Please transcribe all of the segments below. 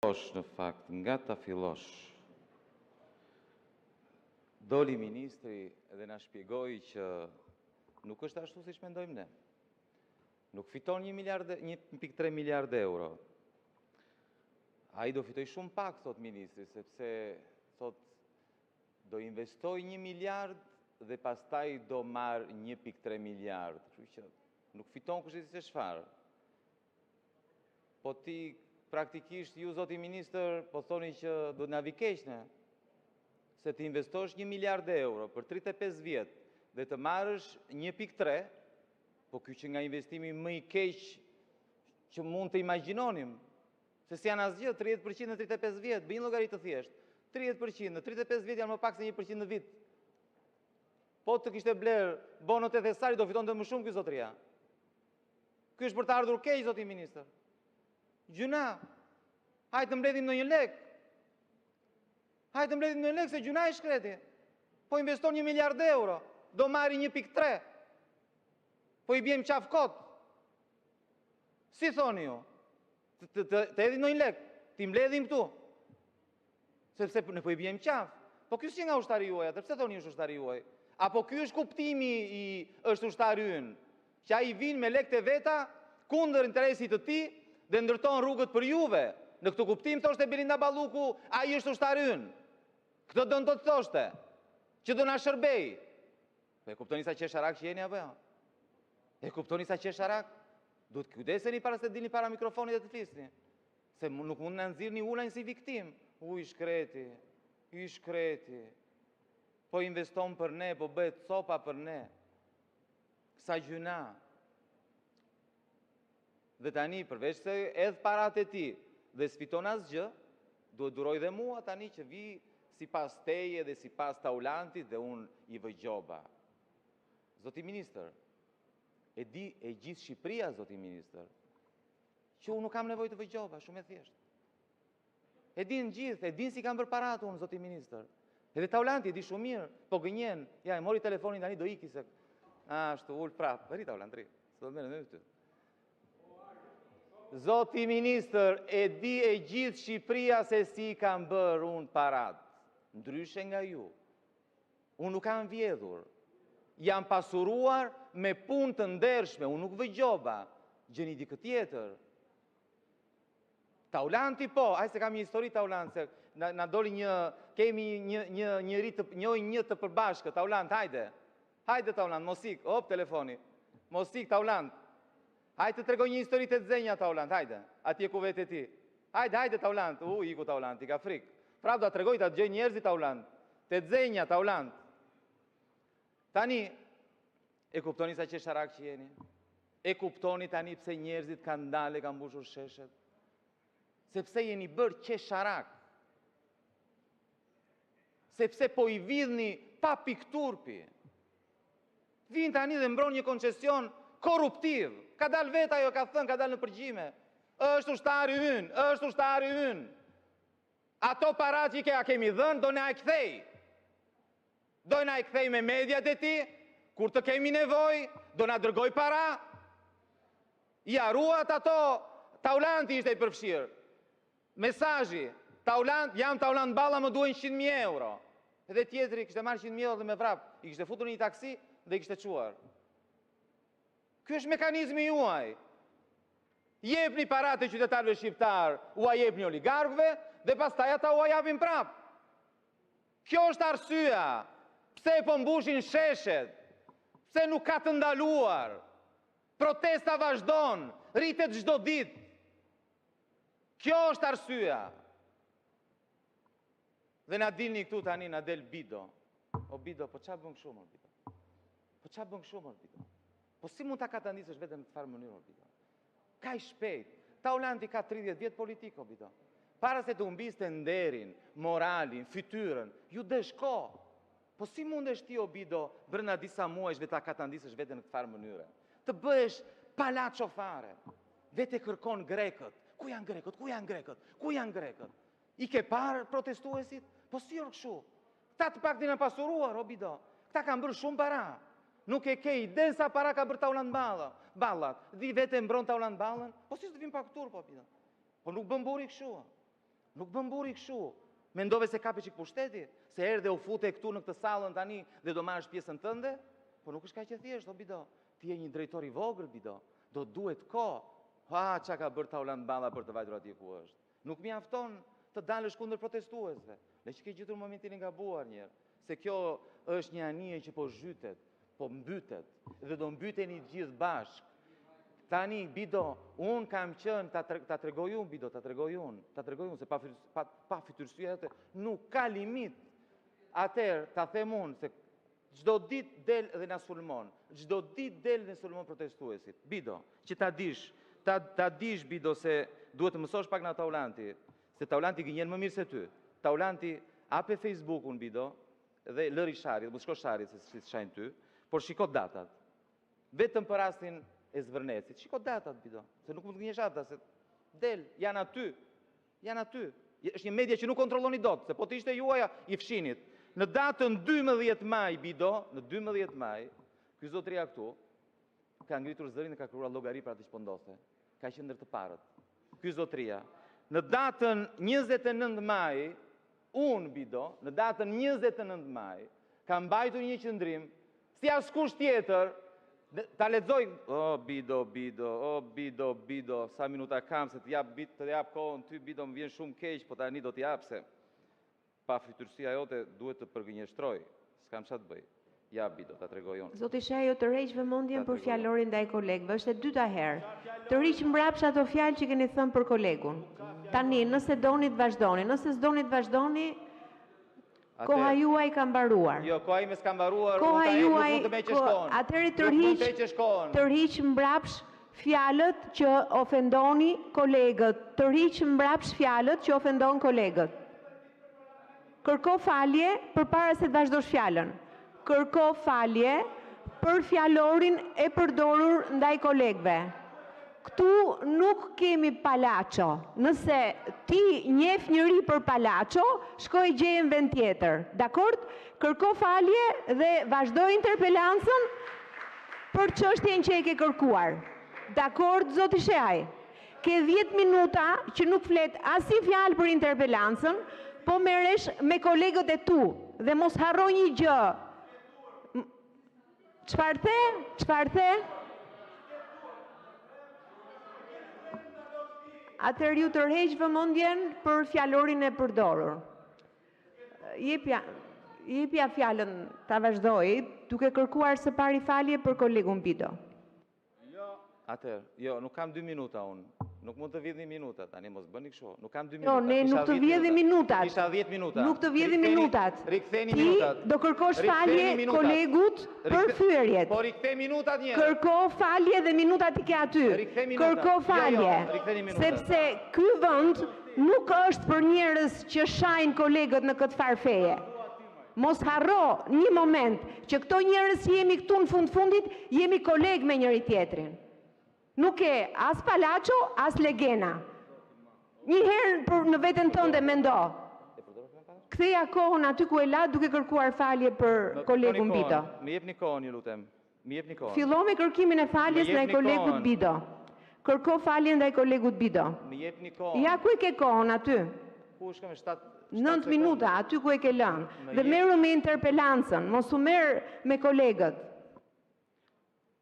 Në fakt, nga ta fillosh, doli ministri dhe na shpjegoi që nuk është ashtu siç mendojmë ne. Nuk fiton 1,3 miliard euro. Ai do fitoj shumë pak, thot ministri, sepse thot do investoj 1 miliard dhe pastaj do marr 1,3 miliard. Kështu që nuk fiton kush e di se çfarë. Po ti praktikisht ju, zoti ministër, po thoni që do na vi keq ne, se të investosh 1 miliard euro për 35 vjet dhe të marrësh 1,3, po ky që nga investimi më i keq që mund të imagjinonim, se si janë asgjë, 30% në 35 vjet, bëjnë llogari të thjesht. 30% në 35 vjet janë më pak se 1% në vit. Po të kishte bler bonot e Thesari do fitonte më shumë ky zotëria. Ky është për të ardhur keq, zoti ministër. Gjuna, hajtë mbledhim në një lek. Hajtë mbledhim në një lek, se gjuna i shkreti. Po investon 1 miliard euro, do marri 1,3. Po i bjem qaf kot. Si thoni ju? Të edhin në një lek, ti mbledhim këtu. Sepse ne po i bjem qaf. Po kjo si nga ushtari juaj, atë pse thoni është ushtari juaj? Apo kjo është kuptimi i është ushtari ynë? Që ai vin me lek të veta, kundër interesit të ti, dhe ndërton rrugët për juve. Në këtë kuptim, thoshte Belinda Balluku, ai është ushtari ynë. Këtë do të thoshte, që do na shërbej. E kuptoni sa qesharak që jeni apo jo? E kuptoni sa qesharak? Duhet kujdeseni para se dilni para mikrofonit dhe të flisni. Se nuk mund na nxirrni ulajn si viktim. I shkreti. Po investon për ne, po bëhet copa për ne. Sa gjuna. Dhe tani, përveç se edhe parat e ti dhe s'fiton asgjë, duhet duroj dhe mua tani që vi si pas teje dhe si pas Taulantit dhe unë i vëgjoba. Zoti ministër, e di e gjithë Shqipëria, zoti ministër, që unë nuk kam nevojë të vëgjoba, shumë e thjeshtë. E din gjithë, e din si kam bërë parat unë, zoti ministër. Edhe Taulanti e di shumë mirë, po gënjen, ja, e mori telefonin tani do iki se... Ashtu, ullë prapë, ri Taulant, ri, së do mërë në të. Zoti ministër, e di e gjithë Shqipëria se si kam bërë unë parat, ndryshe nga ju. Unë nuk kam vjedhur, jam pasuruar me punë të ndershme, unë nuk vëgjoba, gjeni di këtë tjetër. Taulanti po, ajse kam një histori Taulant, se na doli kemi një të përbashkët, Taulant, hajde Taulant, mosik, op telefoni, mosik Taulant. Hajde të tregoj një histori të dzenja, Taulant, hajde, atje ku vete ti. Hajde, Taulant, iku Taulant, i ka frik. Prap da tregoj të gjej njerëzit, Taulant, të dzenja, Taulant. Tani, e kuptoni sa qesharak që jeni? E kuptoni tani pse njerëzit kanë ndale, kanë mbushur sheshet? Sepse jeni bërë qesharak. Sepse po i vidhni pa pikturpi. Vin tani dhe mbron një koncesion korruptiv. Ka dal vet ajo, ka thënë, ka dal në përgjime. Është ushtari ynë. Ato parat që a kemi dhënë, do na e kthej. Do na e kthej me mediat e ti, kur të kemi nevoj, do na dërgoj para. I haruat ato, Taulanti ishte i përfshirë. Mesazhi, jam Taulant Balla, më duhen 100.000 euro. Edhe tjetri kishte marrë 100.000 euro dhe me vrap, i kishte futur një taksi dhe i kishte quar. Ky është mekanizmi juaj. Jepni parat e qytetarëve shqiptar, ua jepni oligarkëve dhe pastaj ata ua japin prap. Kjo është arsyeja pse po mbushin sheshet, pse nuk ka të ndaluar. Protesta vazhdon, rritet çdo ditë. Kjo është arsyeja. Dhe na dilni këtu tani, na del Bido. O Bido, po çfarë bën kështu, Bido? Po çfarë bën kështu, Bido? Po si mund ta katandisësh vetëm në të farë mënyrë, Bido? Ka i shpejt. Taulanti ka 30 vjet politikë, Bido. Para se të humbiste nderin, moralin, fytyrën, ju desh kohë. Po si mundesh ti, o Bido, brenda disa muajshve ta katandisësh vetëm në të farë mënyrë? Të bëhesh palaço fare. Vete kërkon grekët. Ku janë grekët? I ke parë protestuesit? Po si orë kështu? Këta të pak dina pasuruar, o Bido. Këta kanë bërë shumë para. Nuk e ke iden sa para ka bërë Taulant Ballat. Dhi vete mbron Taulant Ballën? Po si të vim pa këtur, po Bido? Po nuk bën buri kështu. Nuk bën burri kështu. Mendove se kapi çik pushteti, se erdhe u fute këtu në këtë sallën tani dhe do marrësh pjesën tënde? Po nuk është kaq e thjeshtë, o bido. Ti je një drejtor i vogël, bido. Do duhet kohë. Ha, çka ka bërë Taulant Balla për të vajtur atje ku është. Nuk mjafton të dalësh kundër protestuesve. Le që ke gjetur momentin e gabuar një herë, se kjo është një anije që po zhytet, po mbytet dhe do mbyteni gjithë bashkë. Tani, bido, unë kam qënë, ta tregoj unë, bido, ta tregoj unë, se pa fytyrësia atë, nuk ka limit. Atëherë, ta them unë, se çdo ditë del dhe na sulmon, çdo ditë del dhe sulmon protestuesit. Bido, që ta dish, bido, se duhet të mësosh pak nga Taulanti, se Taulanti gënjen më mirë se ty. Taulanti, ape Facebook-un, bido, dhe lëri sharit, mos shko sharit, se si shajnë ty, por shiko datat. Vetëm për rastin e Zvërnecit. Shiko datat, bido, se nuk mund të gënjesh ata, se del, janë aty. Është një media që nuk kontrolloni dot, se po të ishte juaja i fshinit. Në datën 12 maj, bido, në 12 maj, ky zotëria këtu, ka ngritur zërin dhe ka kërkuar llogari për atë që po ndodhte. Ka qenë ndër të parët. Ky zotëria. Në datën 29 maj, unë, bido, në datën 29 maj, ka mbajtur një qëndrim, si askush tjetër, ta lexoj, bido, sa minuta kam, se të jap kohën ty, bido, më vjen shumë keq, po tani do t'jap se pa fytyrësia jote duhet të përgënjeshtroj. S'kam çfarë të bëj. Ja, bido, ta tregoj unë. Zoti Shejo, të rreq vëmendjen për fjalorin ndaj kolegëve, është e dyta herë. Të riq mbrapsht ato fjalë që keni thënë për kolegun. Tani, nëse doni të vazhdoni, nëse s'doni të vazhdoni, koha juaj ka mbaruar. Jo, koha ime s'ka mbaruar, Koha unë juaj, nuk mund të me qeshkon. atëherë të riq mbrapsht fjalët që ofendoni kolegët. Të riq mbrapsht fjalët që ofendon kolegët. Kërko falje përpara se të vazhdosh fjalën. Kërko falje për fjalorin e përdorur ndaj kolegëve. Këtu nuk kemi palaço. Nëse ti njeh njëri për palaço, shkoj gjeje në vend tjetër. Dakord? Kërko falje dhe vazhdo interpelancën për çështjen që e ke kërkuar. Dakord, zoti Sheaj? Ke 10 minuta që nuk flet asnjë fjalë për interpelancën, po merresh me kolegët e tu dhe mos harro një gjë. Çfarë the? Atëherë ju tërheq vëmendjen për fjalorin e përdorur. Jepja fjalën ta vazhdoj, duke kërkuar së pari falje për kolegun Bido. Atëherë, jo, nuk kam 2 minuta unë. Nuk mund të vjedhni minuta, tani mos bëni kështu. Nuk kam 2 minuta. Jo, ne nuk të vjedhni minutat. Kisha 10 minuta. Nuk të vjedhni minutat. Riktheni minutat. Ti do kërkosh falje kolegut për thyerjet. Po rikthej minutat një. Kërko falje dhe minutat i ke aty. Kërko falje. Sepse ky vend nuk është për njerëz që shajnë kolegët në këtë farfeje. Mos harro një moment që këto njerëz që jemi këtu në fundit jemi kolegë me njëri tjetrin. Nuk e as palaço, as legena. Një herë në veten tënde mendo. Ktheja kohën aty ku e la duke kërkuar falje për kolegun Bido. Më jepni kohën, ju lutem. Më jepni kohën. Fillo me kërkimin e faljes ndaj kolegut Bido. Kërko falje ndaj kolegut Bido. Më jepni kohën. Ja ku e ke kohën aty? Ku shkëm 9 minuta, aty ku e ke lënë. Dhe merru me interpelancën, mos u merr me kolegët.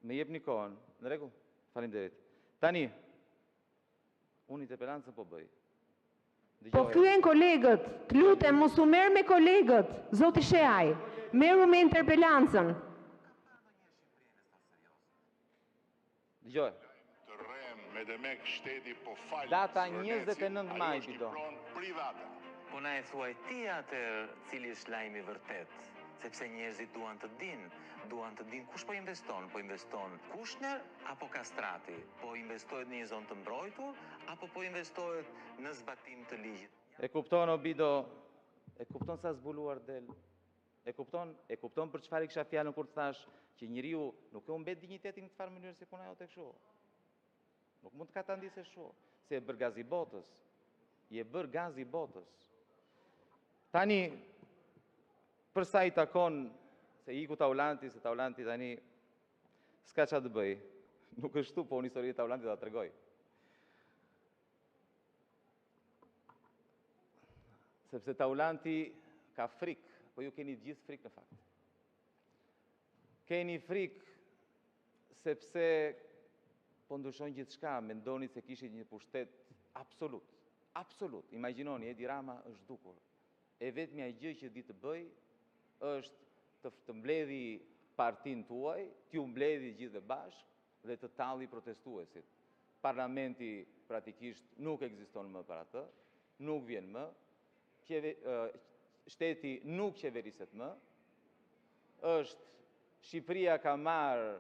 Më jepni kohën. Në rregull? Faleminderit. Tani, unë interpelancën po bëj. Po thyen kolegët, të lutem mos u merr me kolegët, zoti Sheaj. Merru me interpelancën. Dgjoj. Data 29 maj, Bido. Po na e thuaj ti atëherë cili është lajmi vërtet, sepse njerëzit duan të dinë kush po investon. Po investon Kushner apo Kastrati? Po investohet në një zonë të mbrojtur apo po investohet në zbatim të ligjit? E kupton, o Bido, e kupton sa zbuluar del. E kupton për çfarë kisha fjalën kur të thash që njeriu nuk e humbet dinjitetin në çfarë mënyrë se puna jote kështu. Nuk mund të ka ta ndisë kështu, se e bër gazi botës. Tani, për sa i takon se iku Taulanti, se Taulanti tani s'ka çfarë të bëj. Nuk është tu, po unë histori e Taulantit ta tregoj. sepse Taulanti ka frikë, po ju keni gjithë frikë në fakt. Keni frikë sepse po ndryshon gjithçka, mendoni se kishit një pushtet absolut. Absolut. Imagjinoni, Edi Rama është dukur. E vetmja gjë që di të bëj është të mbledhi partin tuaj, t'ju mbledhi gjithë bashkë dhe të talli protestuesit. Parlamenti praktikisht nuk ekziston më për atë, nuk vjen më, shteti nuk qeveriset më, Shqipëria ka marrë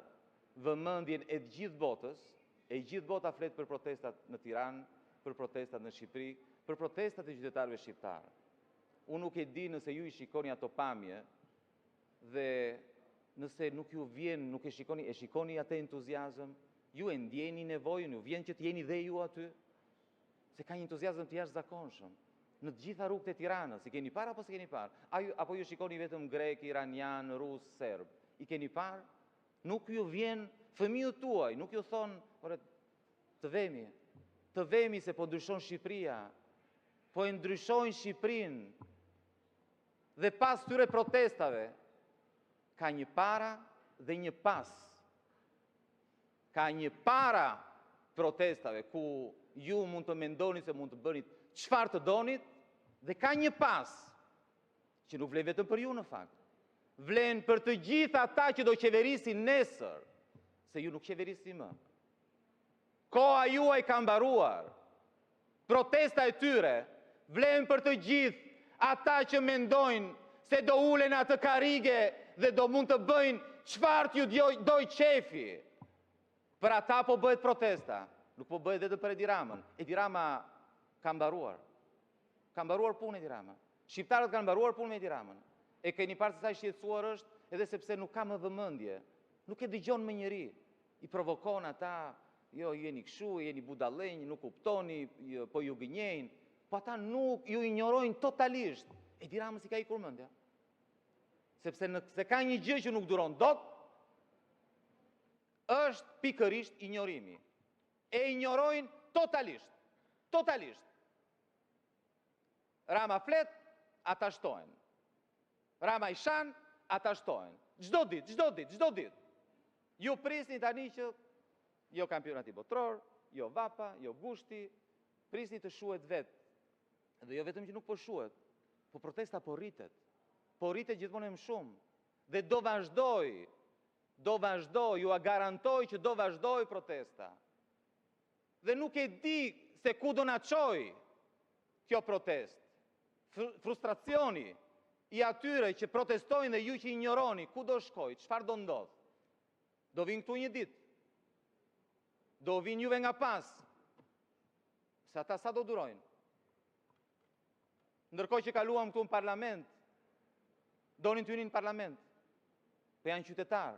vëmendjen e gjithë botës, e gjithë bota flet për protestat në Tiranë, për protestat në Shqipëri, për protestat e qytetarëve shqiptarë. Unë nuk e di nëse ju i shikoni ato pamje dhe nëse nuk ju vjen, nuk e shikoni atë entuziazëm, ju e ndjeni nevojën, ju vjen që të jeni dhe ju aty, se ka një entuziazëm të jashtëzakonshëm. Në të gjitha rrugët e Tiranës, i keni parë apo s'e keni parë? Apo ju shikoni vetëm grek, iranian, rus, serb? I keni parë? Nuk ju vjen fëmijët tuaj, nuk ju thonë, të vemi se po ndryshon Shqipëria, po e ndryshojnë Shqipërinë. Dhe pas tyre protestave, ka një para dhe një pas. Ka një para protestave, ku ju mund të mendoni se mund të bëni çfarë të donit, dhe ka një pas, që nuk vlen vetëm për ju në fakt. Vlen për të gjithë ata që do qeverisin nesër, se ju nuk qeverisni më. Koha juaj ka mbaruar. Protesta e tyre vlen për të gjithë ata që mendojnë se do ulen atë karige dhe do mund të bëjnë çfarë t'ju doj qefi. Për ata po bëhet protesta, nuk po bëhet vetëm për Edi Ramën. Edi Rama ka mbaruar. Ka mbaruar punë Edi Rama. Shqiptarët kanë mbaruar punë me Edi Ramën. E keni parë se sa i shqetësuar është, edhe sepse nuk ka më vëmendje. Nuk e dëgjon më njëri. I provokon ata, jo, jeni kështu, jeni budallënj, nuk kuptoni, po ju gënjejnë. Po ata nuk ju injorojnë totalisht. Edi Ramës i ka ikur mendja. Sepse ka një gjë që nuk duron dot, është pikërisht injorimi. E injorojnë totalisht. Totalisht. Rama flet, ata shtojnë. Rama i shan, ata shtojnë. Çdo ditë. Ju prisni tani që jo kampionati botror, jo vapa, jo gushti, prisni të shuhet vetë. Dhe jo vetëm që nuk po shuhet, po protesta po rritet. Po rritet gjithmonë më shumë. Dhe do vazhdoj, ju a garantoj që do vazhdoj protesta. Dhe nuk e di se ku do na çojë kjo protest. Frustracioni i atyre që protestojnë dhe ju që injoroni, ku do shkoj, çfarë do ndodh? Do vinë këtu një ditë. Do vinë juve nga pas. Se ata sa do durojnë? Ndërkohë që kaluam këtu në parlament, donin të hynin në parlament. Po janë qytetar.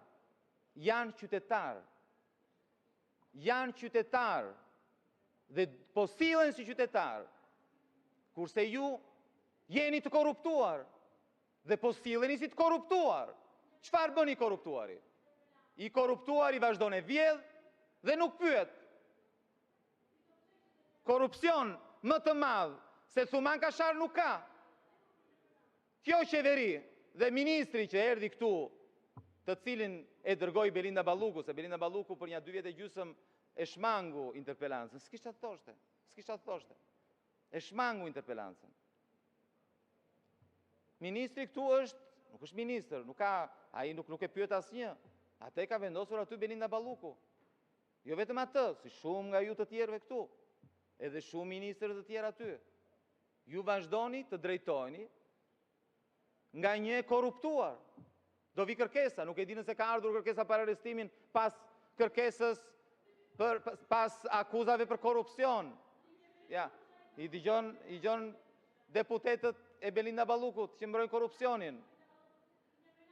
Janë qytetar. Dhe po sillen si qytetar. Kurse ju jeni të korruptuar. Dhe po silleni si të korruptuar. Çfarë bën i korruptuari? I korruptuari vazhdon e vjedh dhe nuk pyet. Korrupsion më të madh se Thuman Kashar nuk ka. Kjo qeveri dhe ministri që erdhi këtu, të cilin e dërgoi Belinda Balluku, se Belinda Balluku për një 2 vjet e gjysmë e shmangu interpelancën. S'kisha të thoshte. E shmangu interpelancën. Ministri këtu nuk është ministër, ai nuk e pyet asnjë. Atë ka vendosur aty Belinda Balluku. Jo vetëm atë, si shumë nga ju të tjerëve këtu, edhe shumë ministrë të tjerë aty. Ju vazhdoni të drejtojni nga një korruptuar. Do vi kërkesa, nuk e di nëse ka ardhur kërkesa për arrestimin pas kërkesës, pas akuzave për korrupsion. Ja, i dëgjon deputetët e Belinda Ballukut që mbrojnë korrupsionin.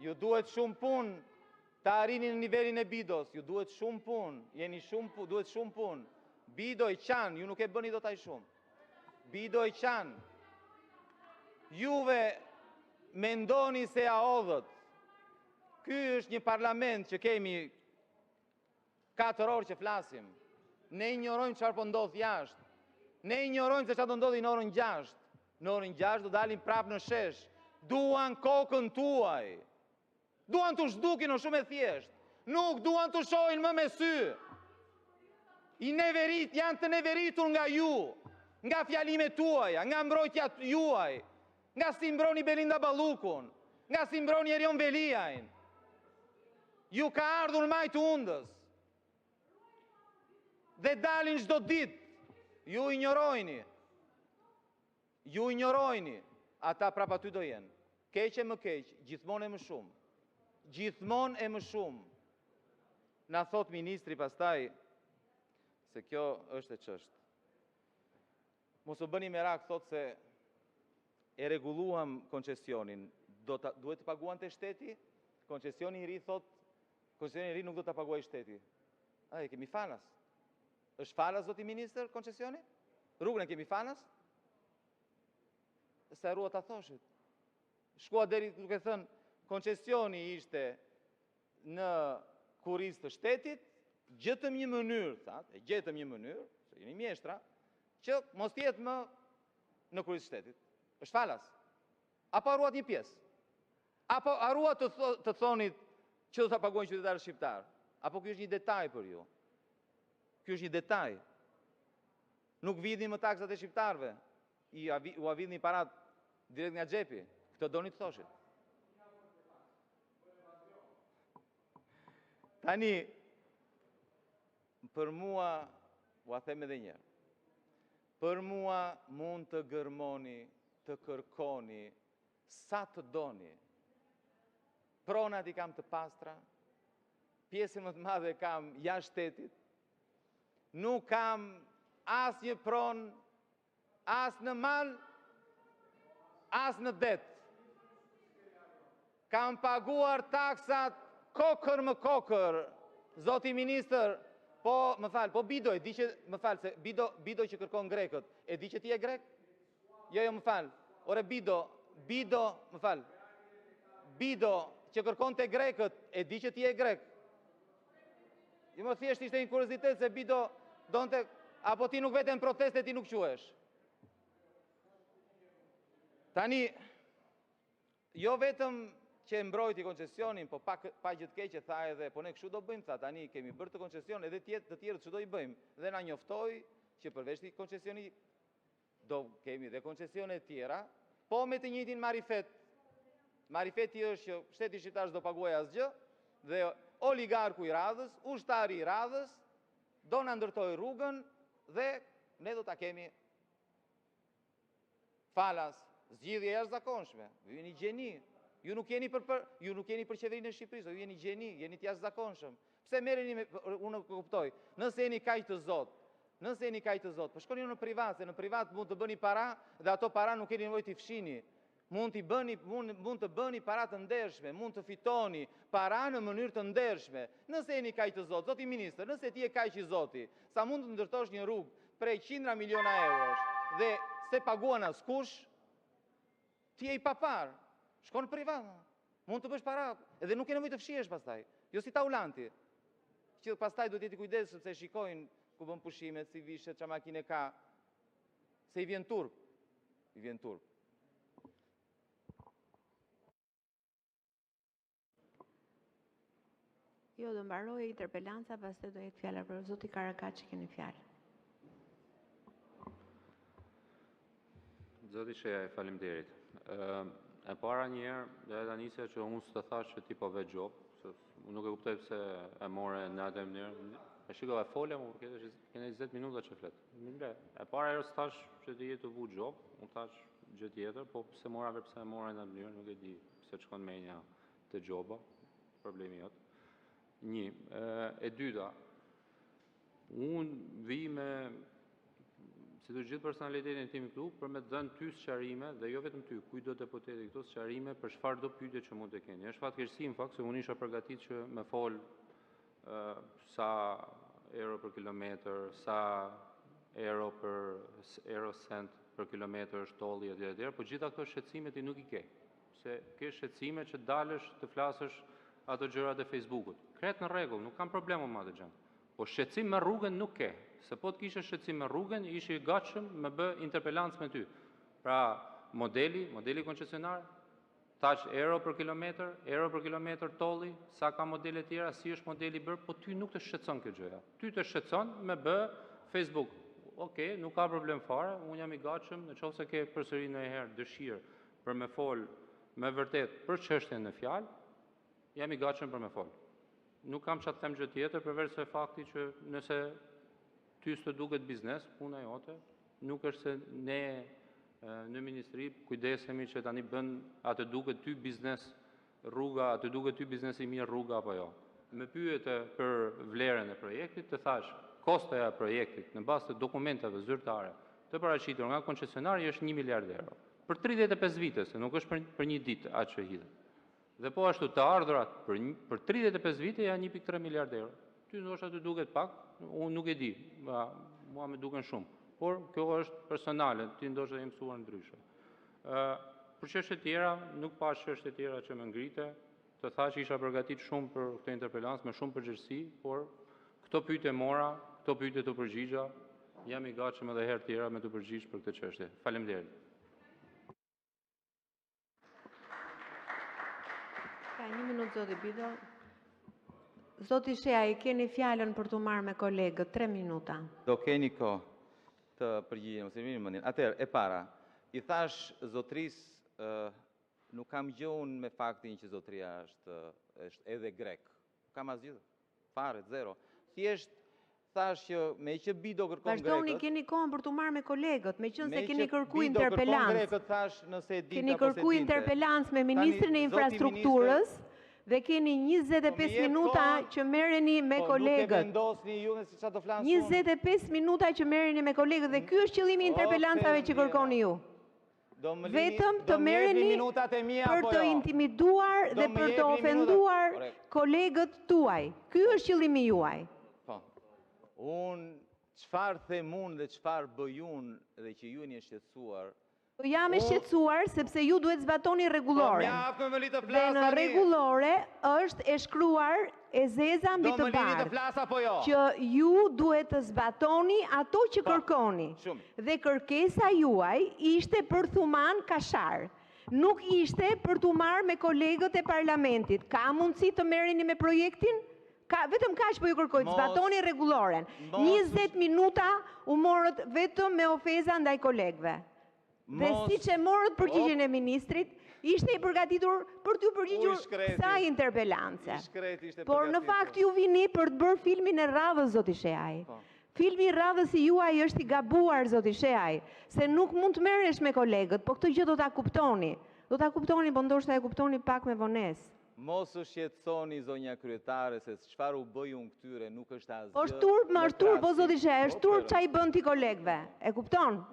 Ju duhet shumë punë të arrini në nivelin e Bidos, ju duhet shumë punë, duhet shumë punë. Bido e qanë, ju nuk e bëni do taj shumë. Bido e qanë. Juve mendoni se a odhët. Ky është një parlament që kemi 4 orë që flasim. Ne ignorojmë çfarë po ndodh jashtë. Ne ignorojmë se çfarë do ndodhi në orën 6. Në orën 6 do dalin prapë në shesh. Duan kokën tuaj. Duan të zhdukin, o shumë e thjesht. Nuk duan të shohin më me sy. Janë të neveritur nga ju, nga fjalimet tuaja, nga mbrojtja juaj, nga si mbroni Belinda Ballukun, nga si mbroni Erion Veliajn. Ju ka ardhur majtë undës. Dhe dalin çdo ditë. Ju injorojni. Ju injorojni. Ata prap aty do jenë. Keq e më keq, gjithmonë e më shumë. Gjithmonë e më shumë. Na thot ministri pastaj se kjo është e çështë. Mos u bëni merak, thot se e rregulluam koncesionin. Duhet të paguante shteti? Koncesioni i ri thot, koncesioni i ri nuk do ta paguaj shteti. E kemi falas. Është falas, zoti ministër, koncesioni? Rrugën e kemi falas? Se rrua ta thoshit. Shkua deri duke thënë, koncesioni ishte në kurisë të shtetit, gjetëm një mënyrë, se jeni mjeshtra, që mos tjetë më në kurisë të shtetit. Është falas. Apo arruat një pjesë? Apo arruat të thonit që do të paguajnë qytetarët shqiptarë? Apo kjo është një detaj për ju? Kjo është një detaj. Nuk vidhin më taksat e shqiptarëve. U avidhin parat direkt nga xhepi. Këtë doni të thoshit. Tani, për mua, u a them edhe njerë, për mua mund të gërmoni, të kërkoni, sa të doni. Pronat i kam të pastra, pjesën më të madhe kam jashtë shtetit, nuk kam as një pronë, as në mal, as në det. Kam paguar taksat kokër më kokër, zoti ministër, po Bidoj, di që, më falë, se Bidoj që kërkon grekët, e di që ti e grek? Jo, më falë, ore Bido, më falë, Bido që kërkon të grekët, e di që ti e grek? Jo, më thjesht ishte një kuriozitet se Bido, apo ti nuk veten proteste, ti nuk quesh. Tani, jo vetëm që e mbrojti koncesionin, po pa gjithë keqe, tha edhe, po ne kështu do bëjmë, tha, tani kemi bërë të koncesion, edhe të tjerë që do i bëjmë. Dhe na njoftoi që përveç të koncesioni, do kemi dhe koncesione tjera, po me të njëjtin marifet. Marifeti është që shteti shqiptar s'do paguaj asgjë, dhe oligarku i radhës, ushtari i radhës, do na ndërtoj rrugën, dhe ne do ta kemi falas, zgjidhje jashtëzakonshme. Ju jeni gjeni. Ju nuk jeni për qeverinë e Shqipërisë, ju jeni gjeni, jeni të jashtëzakonshëm. Pse merreni me, unë kuptoj, nëse jeni kaq të zot, po shkoni në privat, se në privat mund të bëni para dhe ato para nuk keni nevojë t'i fshini. Mund të bëni para të ndershme, mund të fitoni para në mënyrë të ndershme. Nëse jeni kaq të zot, zoti ministër, nëse ti je kaq i zoti, sa mund të ndërtosh një rrugë prej 100 miliona eurosh dhe se paguan askush, ti je i papar. Shko në privat, mund të bësh para, edhe nuk e nevojë të fshihesh pastaj, jo si taulanti, që pastaj duhet jeti kujdes sepse shikojnë ku bën pushimet, si vishet, çfarë makine ka, se i vjen turp. Jo, do mbaroj interpelanca, pastaj do jetë fjala për zoti Karakaçi, keni fjalë. Zoti Shehaj, faleminderit. E para njerë, dhe ta nisja që unë së të thash që ti po ve gjopë, se unë nuk e kuptoj pëse e more në atë mënyrë. E shiko e folja mu, kene 20 minuta që fletë. E para erë së thash që ti jetë të vu gjopë, unë thash gjë tjetër, po pëse morave pëse e more në atë mënyrë, nuk e di pëse që konë menja të gjoba, problemi jotë. Një, e dyta, unë vi me si të gjithë personalitetin tim këtu, për me të dhenë ty sqarime, dhe jo vetëm ty, kujdo deputeti këtu sqarime për çfarë do pyetje që mund të keni. Është fatkeqësi në fakt se unë isha përgatitur që me fol sa euro për kilometër, sa euro cent për kilometër është tolli etj. Po gjitha këto shqetësime ti nuk i ke. Se ke shqetësime që dalësh të flasësh ato gjërat e Facebookut. Kret në rregull, nuk kam problem me atë gjë. Po shqetësim me rrugën nuk ke. Se po të kishe shqetësim me rrugën, ishe i gatshëm me bë interpelancë me ty. Pra, modeli koncesionar, thash euro për kilometër tolli, sa ka modele tjera, si është modeli bërë, po ty nuk të shqetëson kjo gjëja. Ty të shqetëson me bë Facebook. Okej, nuk ka problem fare, unë jam i gatshëm, në qoftë se ke përsëri ndonjëherë dëshirë për me fol me vërtet për çështjen në fjalë, jam i gatshëm për me fol. Nuk kam çfarë të them gjë tjetër përveç se fakti që nëse ty s'të duket biznes, puna jote, nuk është se ne në ministri kujdesemi që tani bën atë duket ty biznes rruga, atë duket ty biznes i mirë rruga apo jo. Me pyete për vlerën e projektit, të thash, kostoja e projektit në bazë të dokumentave zyrtare të paraqitur nga koncesionari është 1 miliard euro. Për 35 vite, se nuk është për një ditë atë që hidhet. Dhe po ashtu të ardhurat për 35 vite janë 1.3 miliard euro. Ty ndoshta të duket pak, unë nuk e di, mua më duken shumë. Por kjo është personale, ti ndoshta je mësuar ndryshe. Për çështje tjera, nuk pa çështje tjera që më ngrite, të thash isha përgatit shumë për këtë interpelancë me shumë përgjegjësi, por këto pyetje mora, këto pyetje të përgjigja, jam i gatshëm edhe herë tjera me të përgjigj për këtë çështje. Faleminderit. Ka 1 minutë zoti Bido. Zoti Shea, i keni fjalën për të marrë me kolegët, 3 minuta. Do keni kohë të përgjigjen, ose mirë mendjen. Atëherë, e para, i thash zotrisë, nuk kam gjë unë me faktin që zotria është edhe grek. Nuk kam asgjë. Fare, zero. Thjesht thash që me që Bido kërkon grekët. Vazhdoni, keni kohën për të marrë me kolegët, me qenë se keni kërku interpelancë. Keni kërku interpelancë me Ministrin e Infrastrukturës dhe keni 25 minuta që merreni me kolegët. 25 minuta që merreni me kolegët dhe ky është qëllimi i interpelancave që kërkoni ju. Vetëm të merreni për të intimiduar dhe për të ofenduar kolegët tuaj. Ky është qëllimi juaj. Po. Unë çfarë them unë dhe çfarë bëj unë dhe që ju jeni shqetësuar. Jam e shqetësuar sepse ju duhet zbatoni rregulloren. Dhe në rregullore është e shkruar e zeza mbi të bardhë që ju duhet të zbatoni ato që kërkoni. Dhe kërkesa juaj ishte për Thuman Kashar. Nuk ishte për t'u marrë me kolegët e parlamentit. Ka mundësi të merreni me projektin? Vetëm kaq po ju kërkoj, zbatoni rregulloren. 20 minuta u morët vetëm me ofeza ndaj kolegëve. Dhe siç e morët përgjigjen e ministrit, ishte i përgatitur për t'ju përgjigjur kësaj interpelance. Por në fakt ju vini për të bërë filmin e radhës, zoti Sheaj. Filmi i radhës i juaj është i gabuar, zoti Sheaj, se nuk mund të merresh me kolegët, po këtë gjë do ta kuptoni. Do ta kuptoni, po ndoshta e kuptoni pak me vonesë. Mos u shqetësoni, zonja kryetare, se çfarë u bëj unë këtyre nuk është asgjë. Po është turp, po zoti Sheaj, është turp çai bën ti kolegëve. E kupton?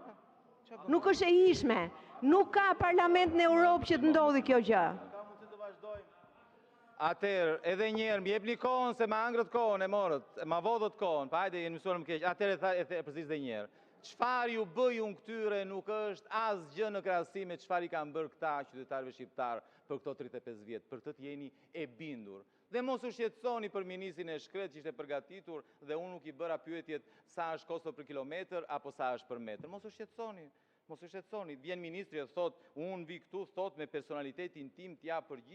Nuk është e ishme. Nuk ka parlament në Europë që të ndodhi kjo gjë. Atëherë, edhe njerë, më jepni kohën se ma angrët kohën e morët, ma vodhët kohën, pa hajde jenë mësuar më keq. Atëherë e përsisë dhe njerë. Çfarë ju bëj unë këtyre nuk është asgjë në krahasim me çfarë i kanë bërë këta qytetarëve shqiptar për këto 35 vjet. Për këtë jeni e bindur. Dhe mos u shqetësoni për ministrin e shkret që ishte përgatitur dhe unë nuk i bëra pyetjet sa është kosto për kilometër apo sa është për metër. Mos u shqetësoni. Mos u shqetësoni. Vjen ministri e thot, unë vi këtu, thot me personalitetin tim t'ja përgjigj.